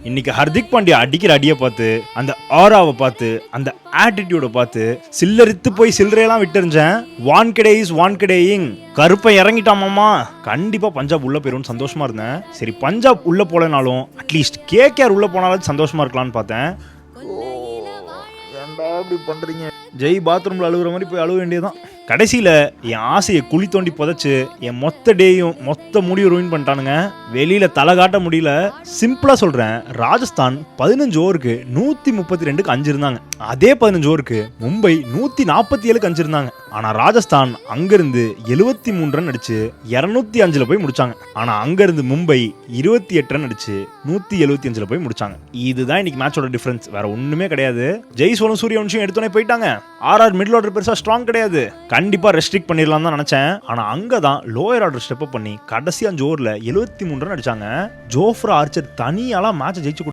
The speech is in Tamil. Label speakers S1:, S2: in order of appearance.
S1: இன்னைக்கு ஹர்திக் பாண்டியா அடிக்கிற அடியை பார்த்து, அந்த ஆராவை பார்த்து, அந்த ஆட்டிடியூட பார்த்து சில்லரித்து போய் சில்லறையெல்லாம் விட்டுருந்தேன். வான்கடேயிங் கருப்பை இறங்கிட்டாமாமா. கண்டிப்பா பஞ்சாப் உள்ள போயிரும் சந்தோஷமா இருந்தேன். சரி பஞ்சாப் உள்ள போலனாலும் அட்லீஸ்ட் கேகேஆர் உள்ள போனாலும் சந்தோஷமா இருக்கலாம்னு பார்த்தேன். அப்படி பண்றீங்க ஜெய் பாத்ரூம்ல அழுகுற மாதிரி போய் அழுக வேண்டியதான். கடைசியில என் ஆசையை குழி தோண்டி புதைச்சு என் மொத்த டேயும் மொத்த முடிவு ரூயின் பண்ணிட்டானுங்க. வெளியில தலை காட்ட முடியல. சிம்பிளா சொல்றேன், ராஜஸ்தான் 15 ஓவருக்கு 132க்கு 5 இருந்தாங்க. அதே 15 ஓவருக்கு மும்பை 147க்கு 5 இருந்தாங்க. ஆனா ராஜஸ்தான் அங்கிருந்து 73 ரன் அடிச்சு 205ல போய் முடிச்சாங்க. ஆனா அங்கிருந்து மும்பை 28 ரன் அடிச்சு 175ல போய் முடிச்சாங்க. இதுதான் இன்னைக்கு மேட்சோட டிஃபரன்ஸ், வேற ஒண்ணுமே கிடையாது. ஜெய்ஸ்வாலும் சூரியவன்ஷியும் எடுத்தோன்னே போயிட்டாங்க. ஆர்ஆர் மிடில் ஆர்டர் பெருசா ஸ்ட்ராங் கிடையாது. கண்டிப்பா ரெஸ்ட்ரிக்ட் பண்ணிடலாம் தான் நினைச்சேன். ஆனா அங்கதான் லோயர் ஆர்டர் ஸ்டெப் பண்ணி கடைசி 5 ஓவர்ல 73 ரன் அடிச்சாங்க. ஜோஃப்ரா ஆர்ச்சர் தனியாலாம் மேட்ச் ஜெயிச்சு